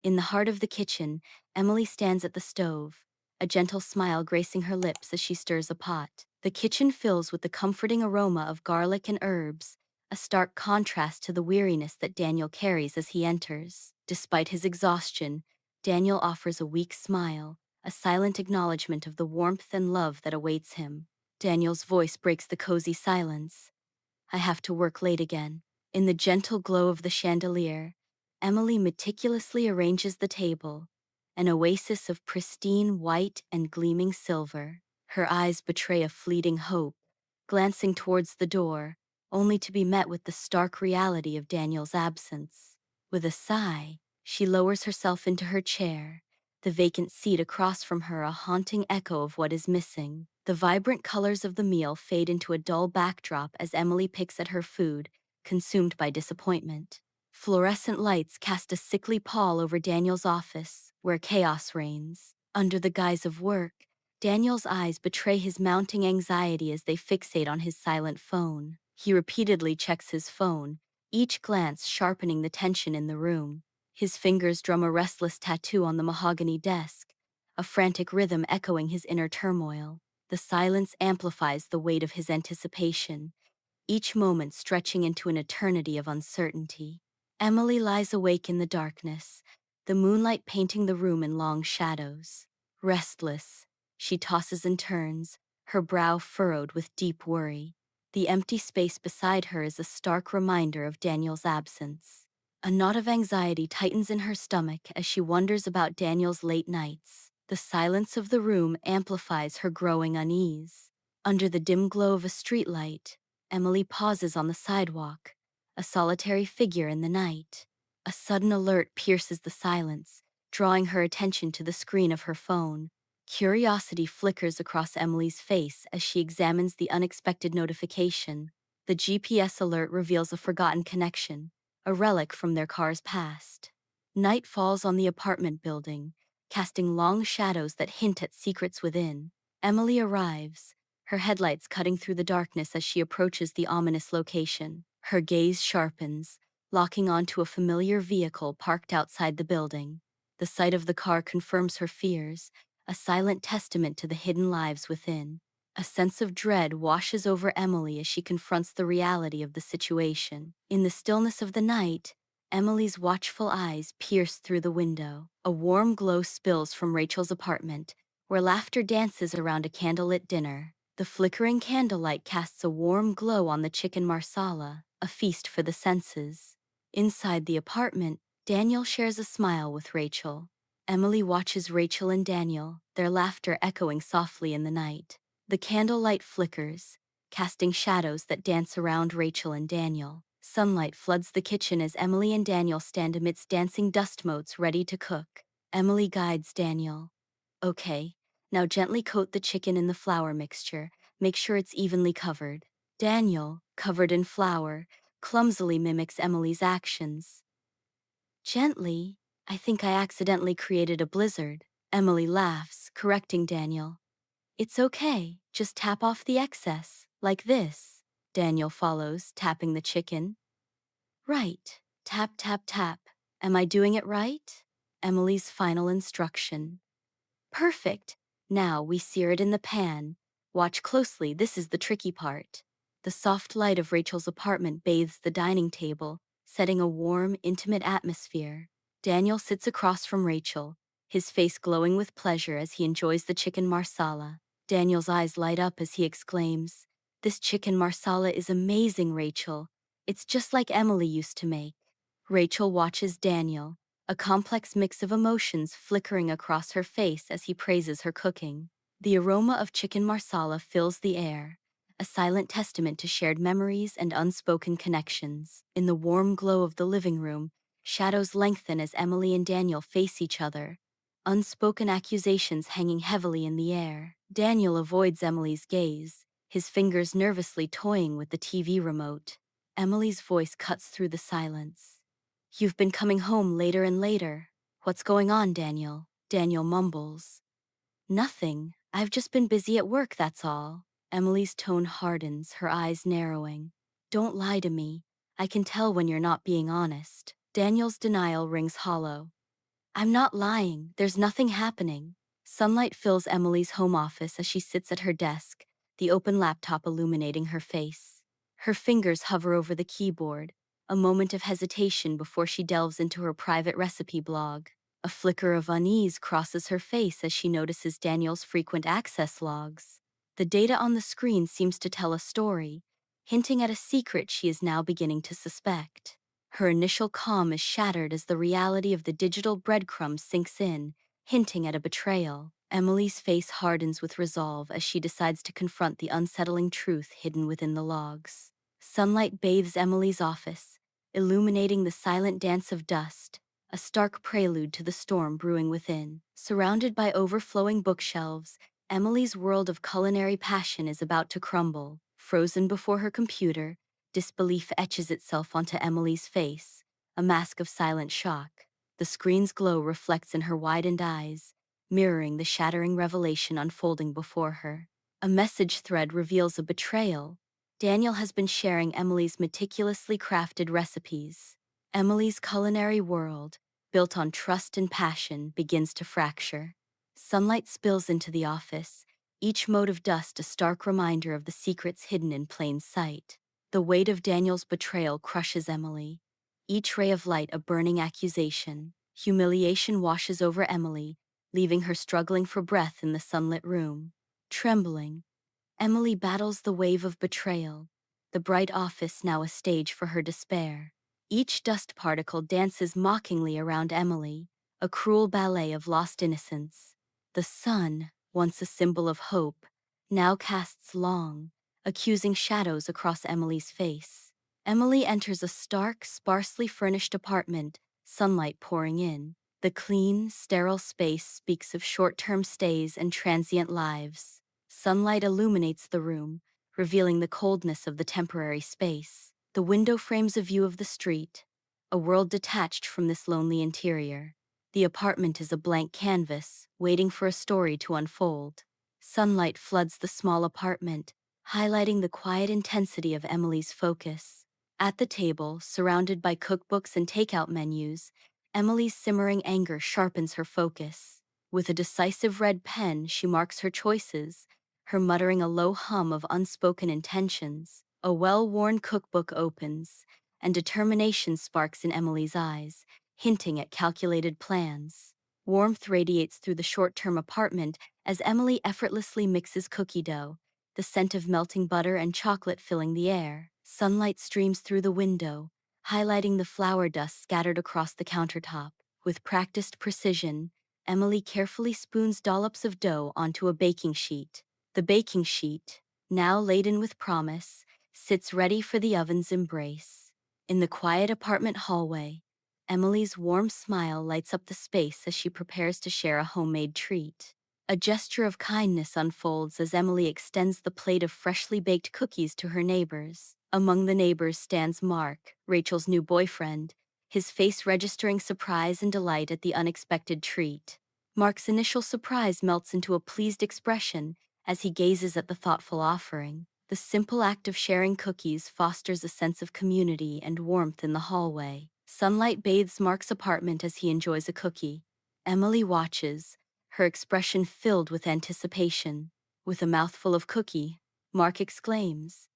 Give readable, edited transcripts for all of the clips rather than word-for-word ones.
In the heart of the kitchen, Emily stands at the stove, a gentle smile gracing her lips as she stirs a pot. The kitchen fills with the comforting aroma of garlic and herbs, a stark contrast to the weariness that Daniel carries as he enters. Despite his exhaustion, Daniel offers a weak smile, a silent acknowledgement of the warmth and love that awaits him. Daniel's voice breaks the cozy silence. I have to work late again. In the gentle glow of the chandelier, Emily meticulously arranges the table, an oasis of pristine white and gleaming silver. Her eyes betray a fleeting hope, glancing towards the door, only to be met with the stark reality of Daniel's absence. With a sigh, she lowers herself into her chair, the vacant seat across from her a haunting echo of what is missing. The vibrant colors of the meal fade into a dull backdrop as Emily picks at her food, consumed by disappointment. Fluorescent lights cast a sickly pall over Daniel's office, where chaos reigns. Under the guise of work, Daniel's eyes betray his mounting anxiety as they fixate on his silent phone. He repeatedly checks his phone, each glance sharpening the tension in the room. His fingers drum a restless tattoo on the mahogany desk, a frantic rhythm echoing his inner turmoil. The silence amplifies the weight of his anticipation, each moment stretching into an eternity of uncertainty. Emily lies awake in the darkness, the moonlight painting the room in long shadows. Restless, she tosses and turns, her brow furrowed with deep worry. The empty space beside her is a stark reminder of Daniel's absence. A knot of anxiety tightens in her stomach as she wonders about Daniel's late nights. The silence of the room amplifies her growing unease. Under the dim glow of a streetlight, Emily pauses on the sidewalk, a solitary figure in the night. A sudden alert pierces the silence, drawing her attention to the screen of her phone. Curiosity flickers across Emily's face as she examines the unexpected notification. The GPS alert reveals a forgotten connection, a relic from their car's past. Night falls on the apartment building, casting long shadows that hint at secrets within. Emily arrives, her headlights cutting through the darkness as she approaches the ominous location. Her gaze sharpens, locking onto a familiar vehicle parked outside the building. The sight of the car confirms her fears, a silent testament to the hidden lives within. A sense of dread washes over Emily as she confronts the reality of the situation. In the stillness of the night, Emily's watchful eyes pierce through the window. A warm glow spills from Rachel's apartment, where laughter dances around a candlelit dinner. The flickering candlelight casts a warm glow on the chicken marsala, a feast for the senses. Inside the apartment, Daniel shares a smile with Rachel. Emily watches Rachel and Daniel, their laughter echoing softly in the night. The candlelight flickers, casting shadows that dance around Rachel and Daniel. Sunlight floods the kitchen as Emily and Daniel stand amidst dancing dust motes ready to cook. Emily guides Daniel. Okay, now gently coat the chicken in the flour mixture. Make sure it's evenly covered. Daniel, covered in flour, clumsily mimics Emily's actions. Gently, I think I accidentally created a blizzard. Emily laughs, correcting Daniel. It's okay, just tap off the excess, like this. Daniel follows, tapping the chicken. Right, tap, tap, tap. Am I doing it right? Emily's final instruction. Perfect. Now we sear it in the pan. Watch closely, this is the tricky part. The soft light of Rachel's apartment bathes the dining table, setting a warm, intimate atmosphere. Daniel sits across from Rachel, his face glowing with pleasure as he enjoys the chicken marsala. Daniel's eyes light up as he exclaims, "This chicken marsala is amazing, Rachel. It's just like Emily used to make." Rachel watches Daniel, a complex mix of emotions flickering across her face as he praises her cooking. The aroma of chicken marsala fills the air, a silent testament to shared memories and unspoken connections. In the warm glow of the living room, shadows lengthen as Emily and Daniel face each other, unspoken accusations hanging heavily in the air. Daniel avoids Emily's gaze, his fingers nervously toying with the TV remote. Emily's voice cuts through the silence. You've been coming home later and later. What's going on, Daniel? Daniel mumbles. Nothing. I've just been busy at work, that's all. Emily's tone hardens, her eyes narrowing. Don't lie to me. I can tell when you're not being honest. Daniel's denial rings hollow. I'm not lying, there's nothing happening. Sunlight fills Emily's home office as she sits at her desk, the open laptop illuminating her face. Her fingers hover over the keyboard, a moment of hesitation before she delves into her private recipe blog. A flicker of unease crosses her face as she notices Daniel's frequent access logs. The data on the screen seems to tell a story, hinting at a secret she is now beginning to suspect. Her initial calm is shattered as the reality of the digital breadcrumbs sinks in, hinting at a betrayal. Emily's face hardens with resolve as she decides to confront the unsettling truth hidden within the logs. Sunlight bathes Emily's office, illuminating the silent dance of dust, a stark prelude to the storm brewing within. Surrounded by overflowing bookshelves, Emily's world of culinary passion is about to crumble. Frozen before her computer, disbelief etches itself onto Emily's face, a mask of silent shock. The screen's glow reflects in her widened eyes, mirroring the shattering revelation unfolding before her. A message thread reveals a betrayal. Daniel has been sharing Emily's meticulously crafted recipes. Emily's culinary world, built on trust and passion, begins to fracture. Sunlight spills into the office, each mote of dust a stark reminder of the secrets hidden in plain sight. The weight of Daniel's betrayal crushes Emily, each ray of light a burning accusation. Humiliation washes over Emily, leaving her struggling for breath in the sunlit room. Trembling, Emily battles the wave of betrayal, the bright office now a stage for her despair. Each dust particle dances mockingly around Emily, a cruel ballet of lost innocence. The sun, once a symbol of hope, now casts long, accusing shadows across Emily's face. Emily enters a stark, sparsely furnished apartment, sunlight pouring in. The clean, sterile space speaks of short-term stays and transient lives. Sunlight illuminates the room, revealing the coldness of the temporary space. The window frames a view of the street, a world detached from this lonely interior. The apartment is a blank canvas, waiting for a story to unfold. Sunlight floods the small apartment, highlighting the quiet intensity of Emily's focus. At the table, surrounded by cookbooks and takeout menus, Emily's simmering anger sharpens her focus. With a decisive red pen, she marks her choices, her muttering a low hum of unspoken intentions. A well-worn cookbook opens, and determination sparks in Emily's eyes, hinting at calculated plans. Warmth radiates through the short-term apartment as Emily effortlessly mixes cookie dough, the scent of melting butter and chocolate filling the air. Sunlight streams through the window, highlighting the flour dust scattered across the countertop. With practiced precision, Emily carefully spoons dollops of dough onto a baking sheet. The baking sheet, now laden with promise, sits ready for the oven's embrace. In the quiet apartment hallway, Emily's warm smile lights up the space as she prepares to share a homemade treat. A gesture of kindness unfolds as Emily extends the plate of freshly baked cookies to her neighbors. Among the neighbors stands Mark, Rachel's new boyfriend, his face registering surprise and delight at the unexpected treat. Mark's initial surprise melts into a pleased expression as he gazes at the thoughtful offering. The simple act of sharing cookies fosters a sense of community and warmth in the hallway. Sunlight bathes Mark's apartment as he enjoys a cookie. Emily watches, her expression filled with anticipation. With a mouthful of cookie, Mark exclaims,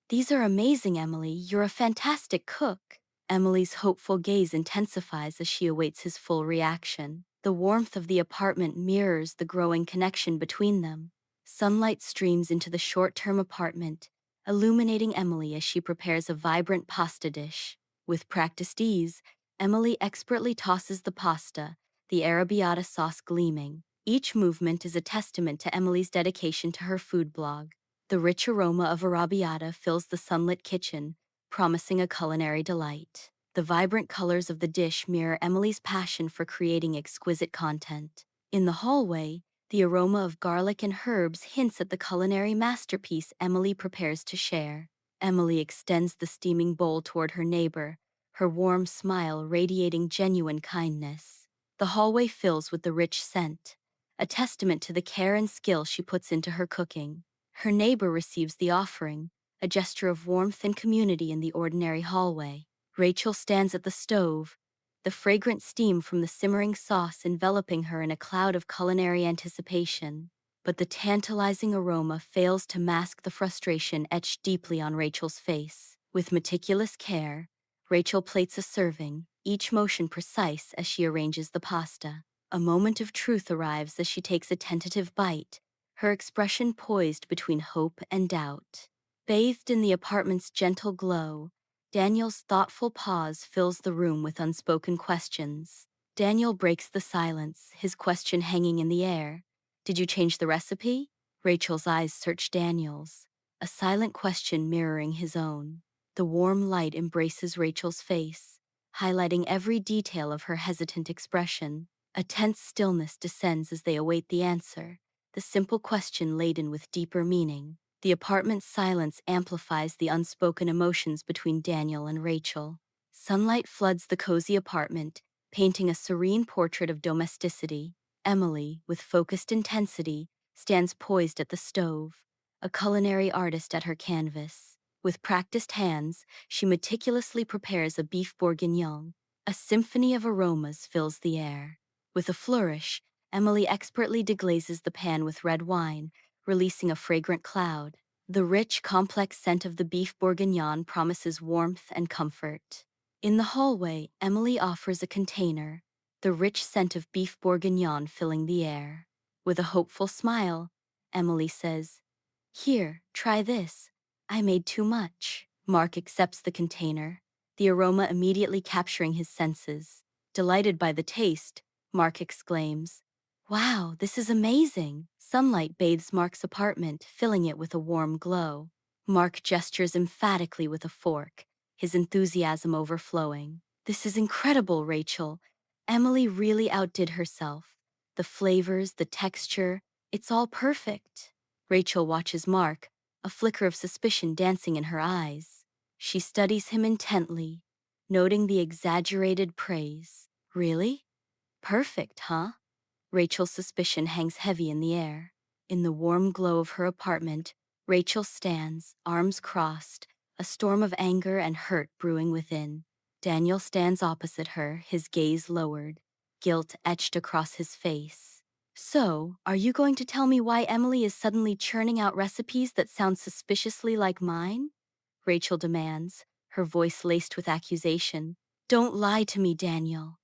"These are amazing, Emily. You're a fantastic cook." Emily's hopeful gaze intensifies as she awaits his full reaction. The warmth of the apartment mirrors the growing connection between them. Sunlight streams into the short-term apartment, illuminating Emily as she prepares a vibrant pasta dish. With practiced ease, Emily expertly tosses the pasta, the arrabbiata sauce gleaming. Each movement is a testament to Emily's dedication to her food blog. The rich aroma of arrabbiata fills the sunlit kitchen, promising a culinary delight. The vibrant colors of the dish mirror Emily's passion for creating exquisite content. In the hallway, the aroma of garlic and herbs hints at the culinary masterpiece Emily prepares to share. Emily extends the steaming bowl toward her neighbor, her warm smile radiating genuine kindness. The hallway fills with the rich scent, a testament to the care and skill she puts into her cooking. Her neighbor receives the offering, a gesture of warmth and community in the ordinary hallway. Rachel stands at the stove, the fragrant steam from the simmering sauce enveloping her in a cloud of culinary anticipation. But the tantalizing aroma fails to mask the frustration etched deeply on Rachel's face. With meticulous care, Rachel plates a serving, each motion precise as she arranges the pasta. A moment of truth arrives as she takes a tentative bite, her expression poised between hope and doubt. Bathed in the apartment's gentle glow, Daniel's thoughtful pause fills the room with unspoken questions. Daniel breaks the silence, his question hanging in the air. Did you change the recipe? Rachel's eyes search Daniel's, a silent question mirroring his own. The warm light embraces Rachel's face, highlighting every detail of her hesitant expression. A tense stillness descends as they await the answer, the simple question laden with deeper meaning. The apartment's silence amplifies the unspoken emotions between Daniel and Rachel. Sunlight floods the cozy apartment, painting a serene portrait of domesticity. Emily, with focused intensity, stands poised at the stove, a culinary artist at her canvas. With practiced hands, she meticulously prepares a beef bourguignon. A symphony of aromas fills the air. With a flourish, Emily expertly deglazes the pan with red wine, releasing a fragrant cloud. The rich, complex scent of the beef bourguignon promises warmth and comfort. In the hallway, Emily offers a container, the rich scent of beef bourguignon filling the air. With a hopeful smile, Emily says, "Here, try this. I made too much." Mark accepts the container, the aroma immediately capturing his senses. Delighted by the taste, Mark exclaims, "Wow, this is amazing!" Sunlight bathes Mark's apartment, filling it with a warm glow. Mark gestures emphatically with a fork, his enthusiasm overflowing. "This is incredible, Rachel. Emily really outdid herself. The flavors, the texture, it's all perfect." Rachel watches Mark, a flicker of suspicion dancing in her eyes. She studies him intently, noting the exaggerated praise. "Really? Perfect, huh?" Rachel's suspicion hangs heavy in the air. In the warm glow of her apartment, Rachel stands, arms crossed, a storm of anger and hurt brewing within. Daniel stands opposite her, his gaze lowered, guilt etched across his face. "So, are you going to tell me why Emily is suddenly churning out recipes that sound suspiciously like mine?" Rachel demands, her voice laced with accusation. "Don't lie to me, Daniel."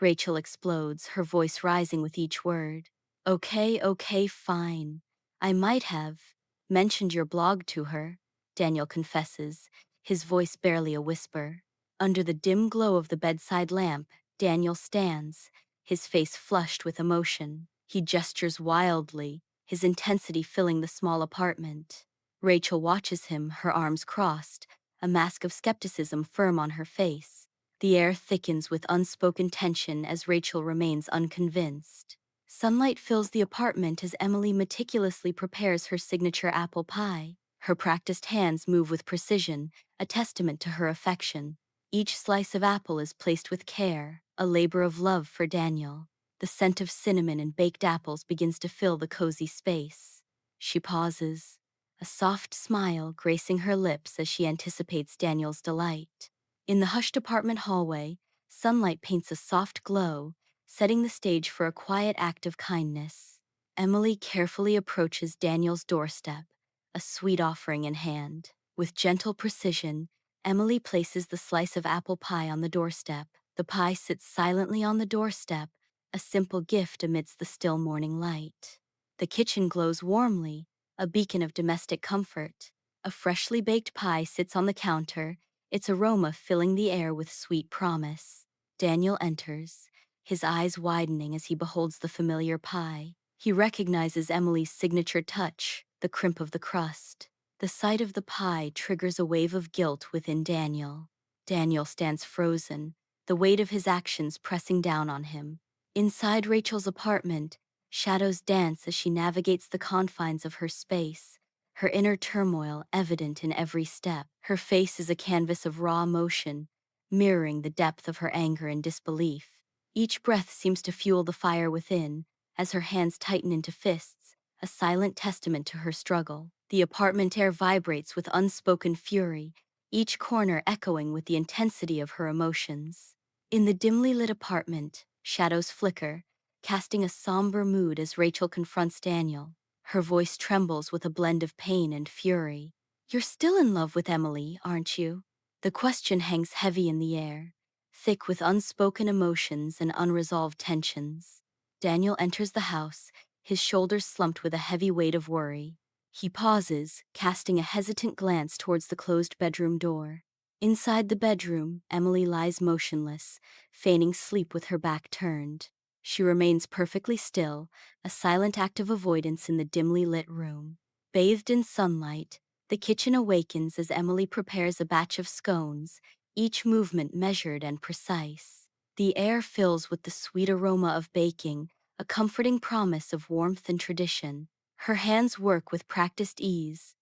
Rachel explodes, her voice rising with each word. Okay, fine. I might have mentioned your blog to her," Daniel confesses, his voice barely a whisper. Under the dim glow of the bedside lamp, Daniel stands, his face flushed with emotion. He gestures wildly, his intensity filling the small apartment. Rachel watches him, her arms crossed, a mask of skepticism firm on her face. The air thickens with unspoken tension as Rachel remains unconvinced. Sunlight fills the apartment as Emily meticulously prepares her signature apple pie. Her practiced hands move with precision, a testament to her affection. Each slice of apple is placed with care, a labor of love for Daniel. The scent of cinnamon and baked apples begins to fill the cozy space. She pauses, a soft smile gracing her lips as she anticipates Daniel's delight. In the hushed apartment hallway, sunlight paints a soft glow, setting the stage for a quiet act of kindness. Emily carefully approaches Daniel's doorstep, a sweet offering in hand. With gentle precision, Emily places the slice of apple pie on the doorstep. The pie sits silently on the doorstep, a simple gift amidst the still morning light. The kitchen glows warmly, a beacon of domestic comfort. A freshly baked pie sits on the counter, its aroma filling the air with sweet promise. Daniel enters, his eyes widening as he beholds the familiar pie. He recognizes Emily's signature touch, the crimp of the crust. The sight of the pie triggers a wave of guilt within Daniel. Daniel stands frozen, the weight of his actions pressing down on him. Inside Rachel's apartment, shadows dance as she navigates the confines of her space, her inner turmoil evident in every step. Her face is a canvas of raw emotion, mirroring the depth of her anger and disbelief. Each breath seems to fuel the fire within, as her hands tighten into fists, a silent testament to her struggle. The apartment air vibrates with unspoken fury, each corner echoing with the intensity of her emotions. In the dimly lit apartment, shadows flicker, casting a somber mood as Rachel confronts Daniel. Her voice trembles with a blend of pain and fury. "You're still in love with Emily, aren't you?" The question hangs heavy in the air, thick with unspoken emotions and unresolved tensions. Daniel enters the house, his shoulders slumped with a heavy weight of worry. He pauses, casting a hesitant glance towards the closed bedroom door. Inside the bedroom, Emily lies motionless, feigning sleep with her back turned. She remains perfectly still, a silent act of avoidance in the dimly lit room. Bathed in sunlight, the kitchen awakens as Emily prepares a batch of scones, each movement measured and precise. The air fills with the sweet aroma of baking, a comforting promise of warmth and tradition. Her hands work with practiced ease,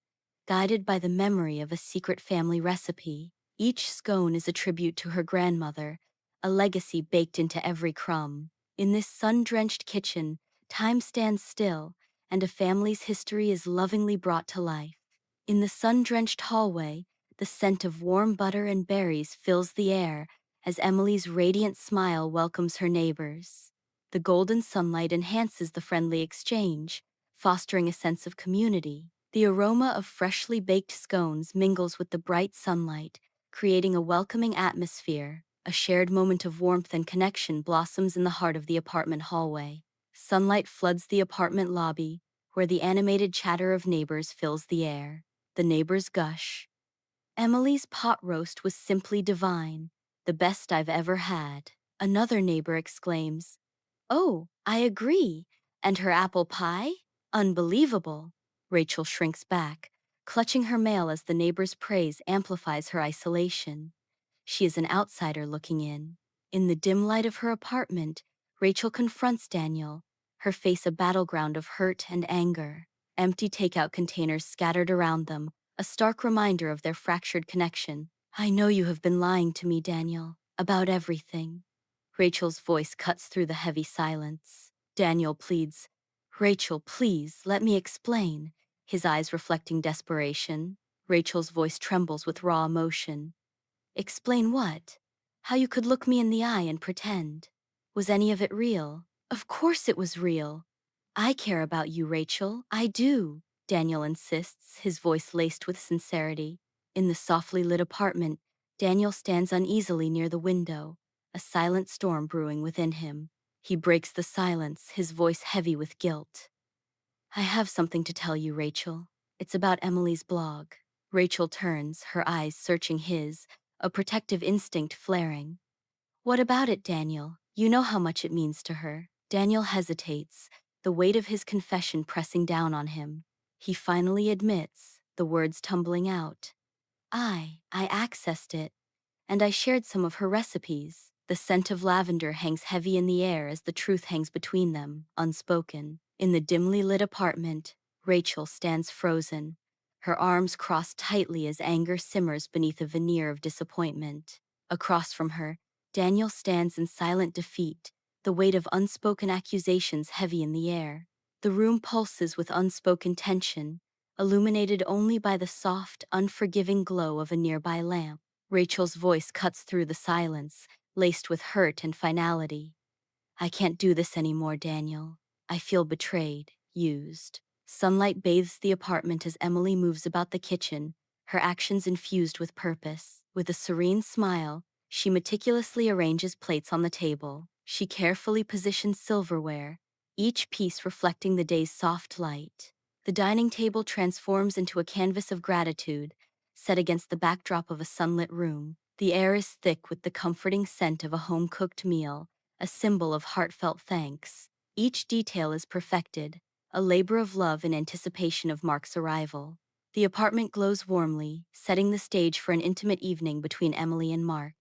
guided by the memory of a secret family recipe. Each scone is a tribute to her grandmother, a legacy baked into every crumb. In this sun-drenched kitchen, time stands still, and a family's history is lovingly brought to life. In the sun-drenched hallway, the scent of warm butter and berries fills the air as Emily's radiant smile welcomes her neighbors. The golden sunlight enhances the friendly exchange, fostering a sense of community. The aroma of freshly baked scones mingles with the bright sunlight, creating a welcoming atmosphere. A shared moment of warmth and connection blossoms in the heart of the apartment hallway. Sunlight floods the apartment lobby, where the animated chatter of neighbors fills the air. The neighbors gush. "Emily's pot roast was simply divine, the best I've ever had." Another neighbor exclaims, "Oh, I agree. And her apple pie? Unbelievable." Rachel shrinks back, clutching her mail as the neighbor's praise amplifies her isolation. She is an outsider looking in. In the dim light of her apartment, Rachel confronts Daniel, her face a battleground of hurt and anger. Empty takeout containers scattered around them, a stark reminder of their fractured connection. "I know you have been lying to me, Daniel, about everything." Rachel's voice cuts through the heavy silence. Daniel pleads, "Rachel, please, let me explain," his eyes reflecting desperation. Rachel's voice trembles with raw emotion. "Explain what? How you could look me in the eye and pretend? Was any of it real?" "Of course it was real. I care about you, Rachel. I do," Daniel insists, his voice laced with sincerity. In the softly lit apartment, Daniel stands uneasily near the window, a silent storm brewing within him. He breaks the silence, his voice heavy with guilt. "I have something to tell you, Rachel. It's about Emily's blog." Rachel turns, her eyes searching his, a protective instinct flaring. "What about it, Daniel? You know how much it means to her." Daniel hesitates, the weight of his confession pressing down on him. He finally admits, the words tumbling out. I accessed it, and I shared some of her recipes." The scent of lavender hangs heavy in the air as the truth hangs between them, unspoken. In the dimly lit apartment, Rachel stands frozen, her arms crossed tightly as anger simmers beneath a veneer of disappointment. Across from her, Daniel stands in silent defeat, the weight of unspoken accusations heavy in the air. The room pulses with unspoken tension, illuminated only by the soft, unforgiving glow of a nearby lamp. Rachel's voice cuts through the silence, laced with hurt and finality. "I can't do this anymore, Daniel. I feel betrayed, used." Sunlight bathes the apartment as Emily moves about the kitchen, her actions infused with purpose. With a serene smile, she meticulously arranges plates on the table. She carefully positions silverware, each piece reflecting the day's soft light. The dining table transforms into a canvas of gratitude, set against the backdrop of a sunlit room. The air is thick with the comforting scent of a home-cooked meal, a symbol of heartfelt thanks. Each detail is perfected, a labor of love in anticipation of Mark's arrival. The apartment glows warmly, setting the stage for an intimate evening between Emily and Mark.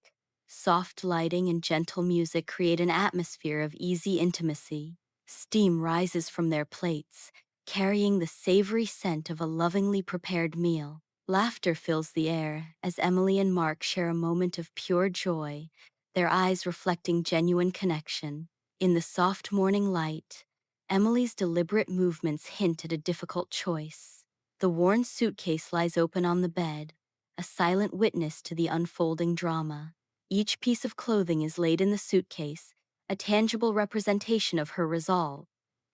Soft lighting and gentle music create an atmosphere of easy intimacy. Steam rises from their plates, carrying the savory scent of a lovingly prepared meal. Laughter fills the air as Emily and Mark share a moment of pure joy, their eyes reflecting genuine connection. In the soft morning light, Emily's deliberate movements hint at a difficult choice. The worn suitcase lies open on the bed, a silent witness to the unfolding drama. Each piece of clothing is laid in the suitcase, a tangible representation of her resolve.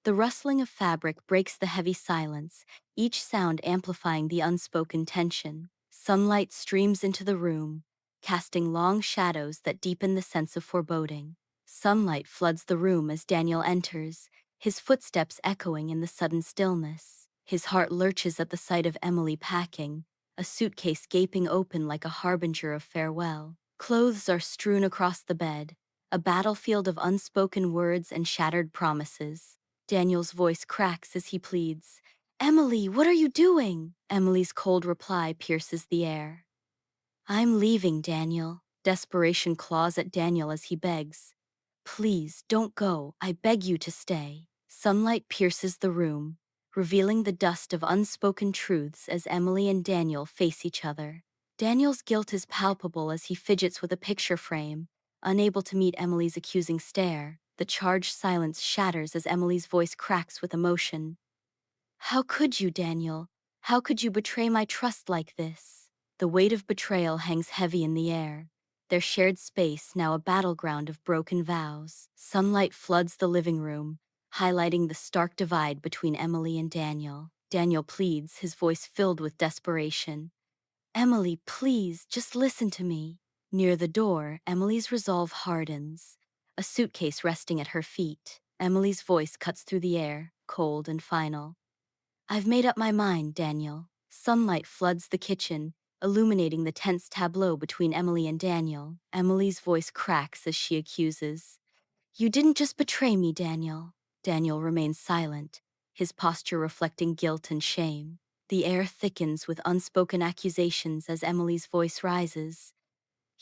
The rustling of fabric breaks the heavy silence, each sound amplifying the unspoken tension. Sunlight streams into the room, casting long shadows that deepen the sense of foreboding. Sunlight floods the room as Daniel enters, his footsteps echoing in the sudden stillness. His heart lurches at the sight of Emily packing, a suitcase gaping open like a harbinger of farewell. Clothes are strewn across the bed, a battlefield of unspoken words and shattered promises. Daniel's voice cracks as he pleads, "Emily, what are you doing?" Emily's cold reply pierces the air. "I'm leaving, Daniel." Desperation claws at Daniel as he begs, "Please, don't go. I beg you to stay." Sunlight pierces the room, revealing the dust of unspoken truths as Emily and Daniel face each other. Daniel's guilt is palpable as he fidgets with a picture frame, unable to meet Emily's accusing stare. The charged silence shatters as Emily's voice cracks with emotion. "How could you, Daniel? How could you betray my trust like this?" The weight of betrayal hangs heavy in the air, their shared space now a battleground of broken vows. Sunlight floods the living room, highlighting the stark divide between Emily and Daniel. Daniel pleads, his voice filled with desperation. "Emily, please, just listen to me." Near the door, Emily's resolve hardens, a suitcase resting at her feet. Emily's voice cuts through the air, cold and final. "I've made up my mind, Daniel." Sunlight floods the kitchen, illuminating the tense tableau between Emily and Daniel. Emily's voice cracks as she accuses, "You didn't just betray me, Daniel." Daniel remains silent, his posture reflecting guilt and shame. The air thickens with unspoken accusations as Emily's voice rises.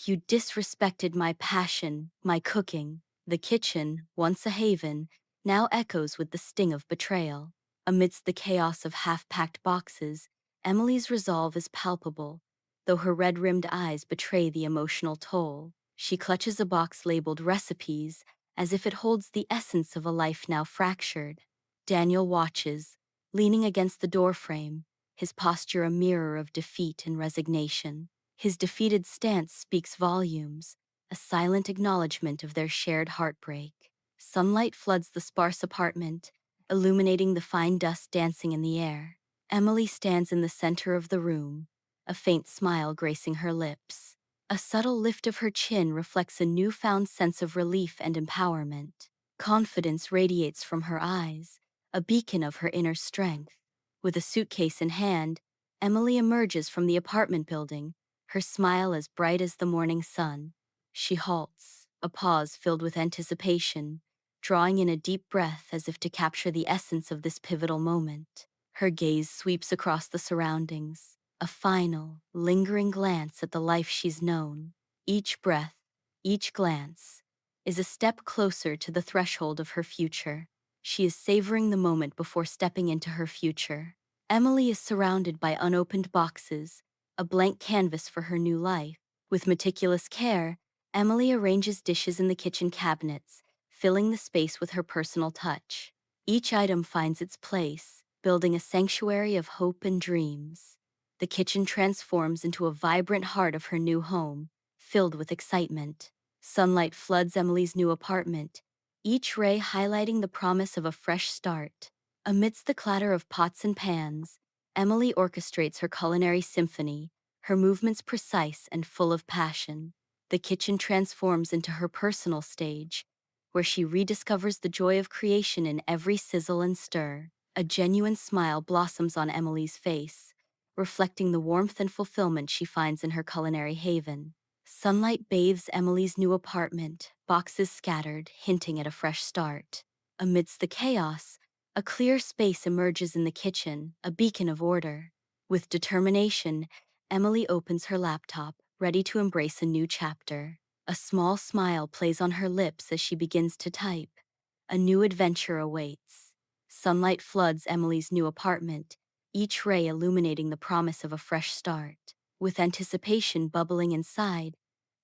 "You disrespected my passion, my cooking." The kitchen, once a haven, now echoes with the sting of betrayal. Amidst the chaos of half-packed boxes, Emily's resolve is palpable, though her red-rimmed eyes betray the emotional toll. She clutches a box labeled recipes, as if it holds the essence of a life now fractured. Daniel watches, leaning against the doorframe, his posture a mirror of defeat and resignation. His defeated stance speaks volumes, a silent acknowledgement of their shared heartbreak. Sunlight floods the sparse apartment, illuminating the fine dust dancing in the air. Emily stands in the center of the room, a faint smile gracing her lips. A subtle lift of her chin reflects a newfound sense of relief and empowerment. Confidence radiates from her eyes, a beacon of her inner strength. With a suitcase in hand, Emily emerges from the apartment building, her smile as bright as the morning sun. She halts, a pause filled with anticipation, drawing in a deep breath as if to capture the essence of this pivotal moment. Her gaze sweeps across the surroundings, a final, lingering glance at the life she's known. Each breath, each glance, is a step closer to the threshold of her future. She is savoring the moment before stepping into her future. Emily is surrounded by unopened boxes, a blank canvas for her new life. With meticulous care, Emily arranges dishes in the kitchen cabinets, filling the space with her personal touch. Each item finds its place, building a sanctuary of hope and dreams. The kitchen transforms into a vibrant heart of her new home, filled with excitement. Sunlight floods Emily's new apartment, each ray highlighting the promise of a fresh start. Amidst the clatter of pots and pans, Emily orchestrates her culinary symphony, her movements precise and full of passion. The kitchen transforms into her personal stage, where she rediscovers the joy of creation in every sizzle and stir. A genuine smile blossoms on Emily's face, reflecting the warmth and fulfillment she finds in her culinary haven. Sunlight bathes Emily's new apartment, boxes scattered, hinting at a fresh start. Amidst the chaos, a clear space emerges in the kitchen, a beacon of order. With determination, Emily opens her laptop, ready to embrace a new chapter. A small smile plays on her lips as she begins to type. A new adventure awaits. Sunlight floods Emily's new apartment, each ray illuminating the promise of a fresh start. With anticipation bubbling inside,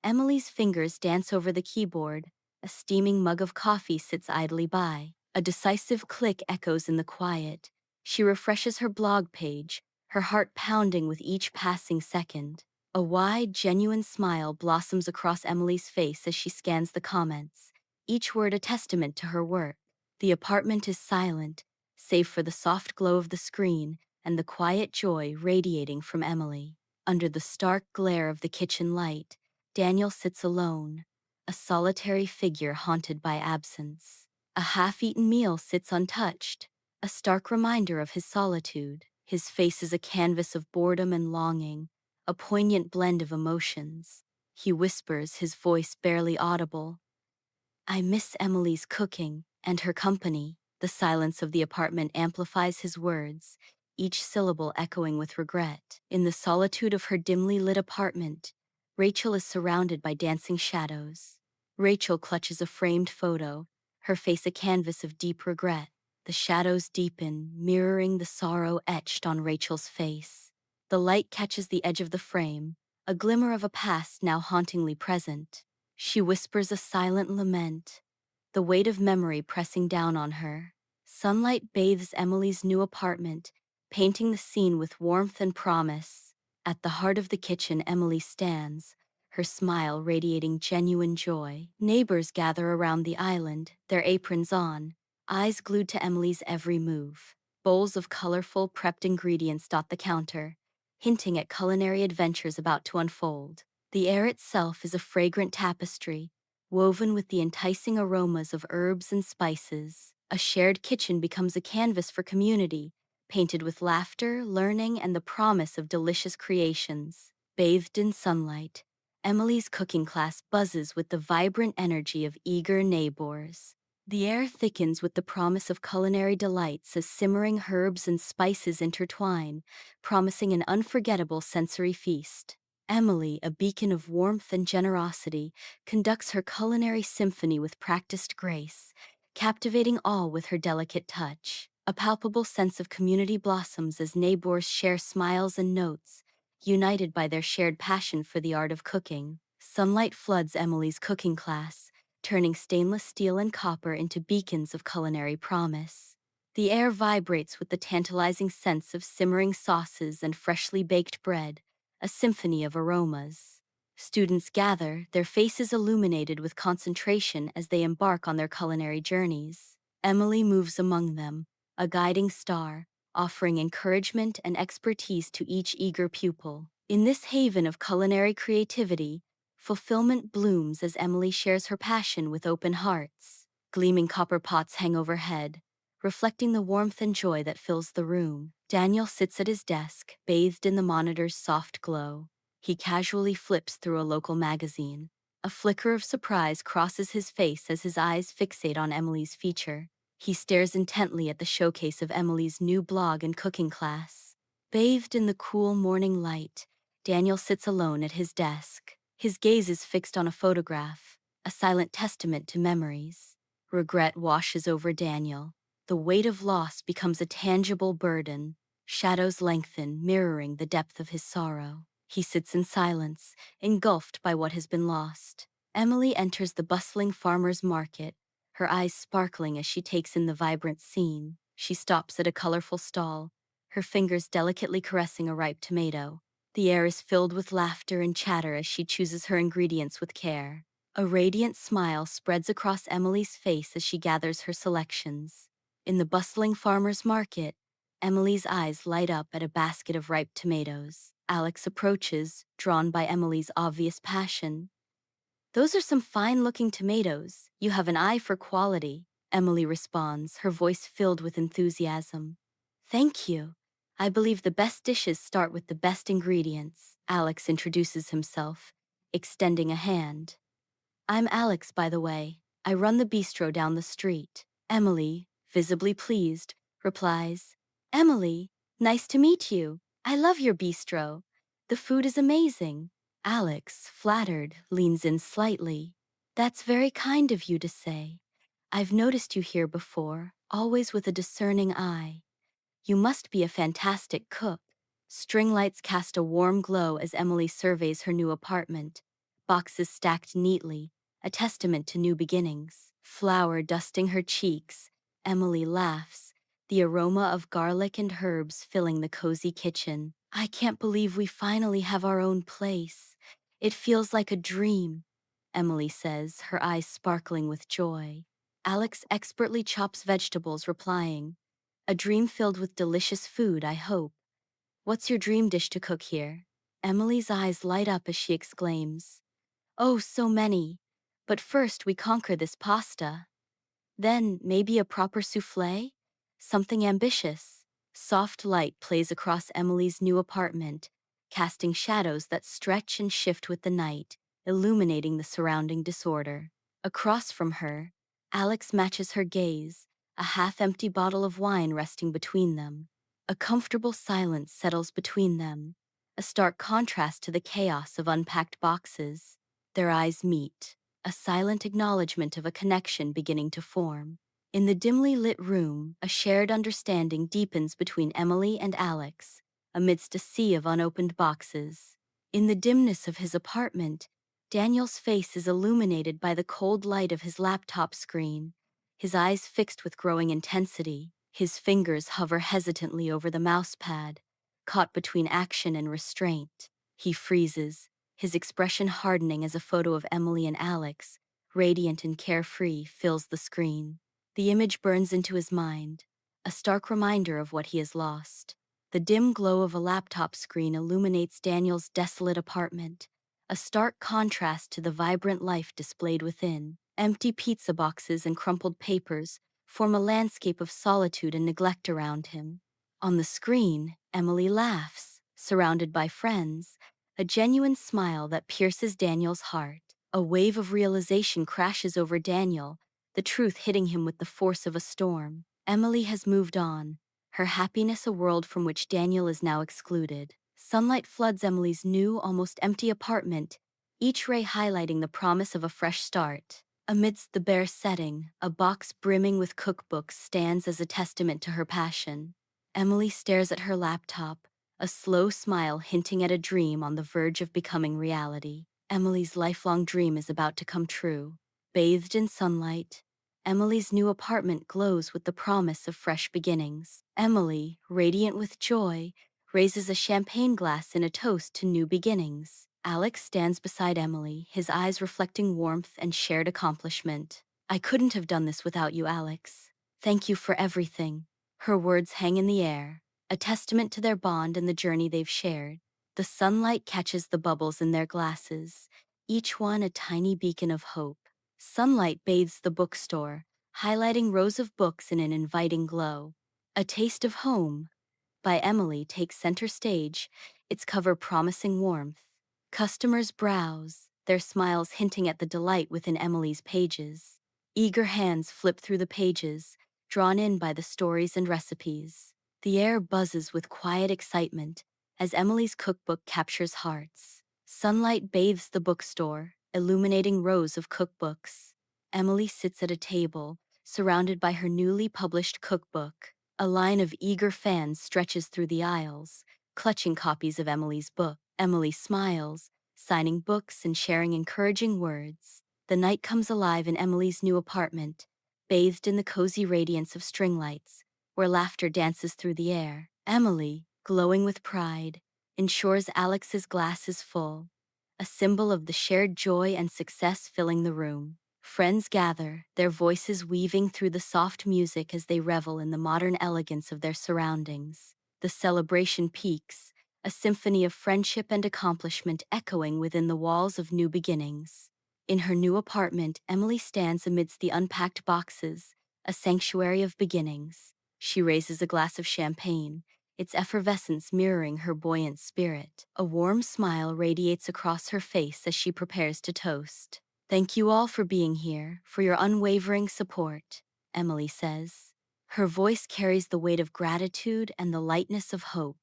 Emily's fingers dance over the keyboard. A steaming mug of coffee sits idly by. A decisive click echoes in the quiet. She refreshes her blog page, her heart pounding with each passing second. A wide, genuine smile blossoms across Emily's face as she scans the comments, each word a testament to her work. The apartment is silent, save for the soft glow of the screen and the quiet joy radiating from Emily. Under the stark glare of the kitchen light, Daniel sits alone, a solitary figure haunted by absence. A half-eaten meal sits untouched, a stark reminder of his solitude. His face is a canvas of boredom and longing, a poignant blend of emotions. He whispers, his voice barely audible, "I miss Emily's cooking and her company." The silence of the apartment amplifies his words, each syllable echoing with regret. In the solitude of her dimly lit apartment, Rachel is surrounded by dancing shadows. Rachel clutches a framed photo, her face a canvas of deep regret. The shadows deepen, mirroring the sorrow etched on Rachel's face. The light catches the edge of the frame, a glimmer of a past now hauntingly present. She whispers a silent lament, the weight of memory pressing down on her. Sunlight bathes Emily's new apartment, painting the scene with warmth and promise. At the heart of the kitchen, Emily stands, her smile radiating genuine joy. Neighbors gather around the island, their aprons on, eyes glued to Emily's every move. Bowls of colorful, prepped ingredients dot the counter, hinting at culinary adventures about to unfold. The air itself is a fragrant tapestry, woven with the enticing aromas of herbs and spices. A shared kitchen becomes a canvas for community, painted with laughter, learning, and the promise of delicious creations. Bathed in sunlight, Emily's cooking class buzzes with the vibrant energy of eager neighbors. The air thickens with the promise of culinary delights as simmering herbs and spices intertwine, promising an unforgettable sensory feast. Emily, a beacon of warmth and generosity, conducts her culinary symphony with practiced grace, captivating all with her delicate touch. A palpable sense of community blossoms as neighbors share smiles and notes, united by their shared passion for the art of cooking. Sunlight floods Emily's cooking class, turning stainless steel and copper into beacons of culinary promise. The air vibrates with the tantalizing sense of simmering sauces and freshly baked bread, a symphony of aromas. Students gather, their faces illuminated with concentration as they embark on their culinary journeys. Emily moves among them, a guiding star, offering encouragement and expertise to each eager pupil. In this haven of culinary creativity, fulfillment blooms as Emily shares her passion with open hearts. Gleaming copper pots hang overhead, reflecting the warmth and joy that fills the room. Daniel sits at his desk, bathed in the monitor's soft glow. He casually flips through a local magazine. A flicker of surprise crosses his face as his eyes fixate on Emily's feature. He stares intently at the showcase of Emily's new blog and cooking class. Bathed in the cool morning light, Daniel sits alone at his desk. His gaze is fixed on a photograph, a silent testament to memories. Regret washes over Daniel. The weight of loss becomes a tangible burden. Shadows lengthen, mirroring the depth of his sorrow. He sits in silence, engulfed by what has been lost. Emily enters the bustling farmer's market, her eyes sparkling as she takes in the vibrant scene. She stops at a colorful stall, her fingers delicately caressing a ripe tomato. The air is filled with laughter and chatter as she chooses her ingredients with care. A radiant smile spreads across Emily's face as she gathers her selections. In the bustling farmer's market, Emily's eyes light up at a basket of ripe tomatoes. Alex approaches, drawn by Emily's obvious passion. "Those are some fine-looking tomatoes. You have an eye for quality," Emily responds, her voice filled with enthusiasm. "Thank you. I believe the best dishes start with the best ingredients." Alex introduces himself, extending a hand. "I'm Alex, by the way. I run the bistro down the street." Emily, visibly pleased, replies, "Emily, nice to meet you. I love your bistro. The food is amazing." Alex, flattered, leans in slightly. "That's very kind of you to say. I've noticed you here before, always with a discerning eye. You must be a fantastic cook." String lights cast a warm glow as Emily surveys her new apartment, boxes stacked neatly, a testament to new beginnings. Flour dusting her cheeks, Emily laughs, the aroma of garlic and herbs filling the cozy kitchen. I can't believe we finally have our own place. It feels like a dream, Emily says, her eyes sparkling with joy. Alex expertly chops vegetables, replying, a dream filled with delicious food, I hope. What's your dream dish to cook here? Emily's eyes light up as she exclaims, oh, so many. But first we conquer this pasta. Then, maybe a proper souffle? Something ambitious. Soft light plays across Emily's new apartment, casting shadows that stretch and shift with the night, illuminating the surrounding disorder. Across from her, Alex matches her gaze, a half-empty bottle of wine resting between them. A comfortable silence settles between them, a stark contrast to the chaos of unpacked boxes. Their eyes meet, a silent acknowledgement of a connection beginning to form. In the dimly lit room, a shared understanding deepens between Emily and Alex, amidst a sea of unopened boxes. In the dimness of his apartment, Daniel's face is illuminated by the cold light of his laptop screen, his eyes fixed with growing intensity. His fingers hover hesitantly over the mousepad, caught between action and restraint. He freezes, his expression hardening as a photo of Emily and Alex, radiant and carefree, fills the screen. The image burns into his mind, a stark reminder of what he has lost. The dim glow of a laptop screen illuminates Daniel's desolate apartment, a stark contrast to the vibrant life displayed within. Empty pizza boxes and crumpled papers form a landscape of solitude and neglect around him. On the screen, Emily laughs, surrounded by friends, a genuine smile that pierces Daniel's heart. A wave of realization crashes over Daniel, the truth hitting him with the force of a storm. Emily has moved on, her happiness a world from which Daniel is now excluded. Sunlight floods Emily's new, almost empty apartment, each ray highlighting the promise of a fresh start. Amidst the bare setting, a box brimming with cookbooks stands as a testament to her passion. Emily stares at her laptop, a slow smile hinting at a dream on the verge of becoming reality. Emily's lifelong dream is about to come true. Bathed in sunlight, Emily's new apartment glows with the promise of fresh beginnings. Emily, radiant with joy, raises a champagne glass in a toast to new beginnings. Alex stands beside Emily, his eyes reflecting warmth and shared accomplishment. I couldn't have done this without you, Alex. Thank you for everything. Her words hang in the air, a testament to their bond and the journey they've shared. The sunlight catches the bubbles in their glasses, each one a tiny beacon of hope. Sunlight bathes the bookstore, highlighting rows of books in an inviting glow. A Taste of Home by Emily takes center stage, its cover promising warmth. Customers browse, their smiles hinting at the delight within Emily's pages. Eager hands flip through the pages, drawn in by the stories and recipes. The air buzzes with quiet excitement as Emily's cookbook captures hearts. Sunlight bathes the bookstore, illuminating rows of cookbooks. Emily sits at a table, surrounded by her newly published cookbook. A line of eager fans stretches through the aisles, clutching copies of Emily's book. Emily smiles, signing books and sharing encouraging words. The night comes alive in Emily's new apartment, bathed in the cozy radiance of string lights, where laughter dances through the air. Emily, glowing with pride, ensures Alex's glass is full, a symbol of the shared joy and success filling the room. Friends gather, their voices weaving through the soft music as they revel in the modern elegance of their surroundings. The celebration peaks, a symphony of friendship and accomplishment echoing within the walls of new beginnings. In her new apartment, Emily stands amidst the unpacked boxes, a sanctuary of beginnings. She raises a glass of champagne, its effervescence mirroring her buoyant spirit. A warm smile radiates across her face as she prepares to toast. Thank you all for being here, for your unwavering support, Emily says. Her voice carries the weight of gratitude and the lightness of hope.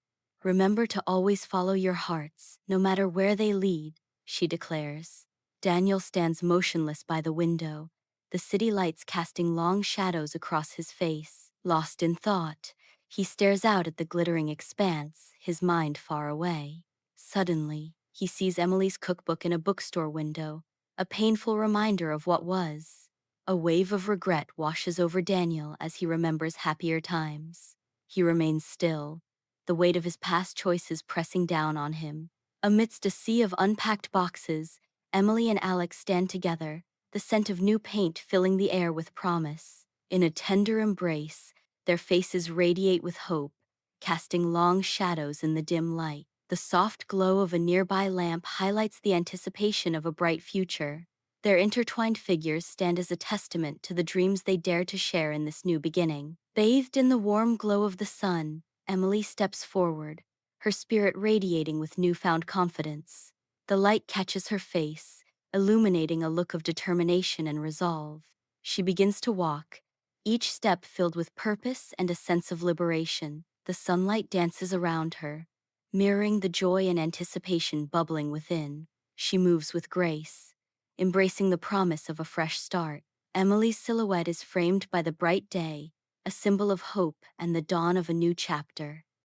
Remember to always follow your hearts, no matter where they lead, she declares. Daniel stands motionless by the window, the city lights casting long shadows across his face. Lost in thought, he stares out at the glittering expanse, his mind far away. Suddenly, he sees Emily's cookbook in a bookstore window, a painful reminder of what was. A wave of regret washes over Daniel as he remembers happier times. He remains still, the weight of his past choices pressing down on him. Amidst a sea of unpacked boxes, Emily and Alex stand together, the scent of new paint filling the air with promise. In a tender embrace, their faces radiate with hope, casting long shadows in the dim light. The soft glow of a nearby lamp highlights the anticipation of a bright future. Their intertwined figures stand as a testament to the dreams they dare to share in this new beginning. Bathed in the warm glow of the sun, Emily steps forward, her spirit radiating with newfound confidence. The light catches her face, illuminating a look of determination and resolve. She begins to walk, each step filled with purpose and a sense of liberation. The sunlight dances around her, mirroring the joy and anticipation bubbling within. She moves with grace, embracing the promise of a fresh start. Emily's silhouette is framed by the bright day, a symbol of hope and the dawn of a new chapter.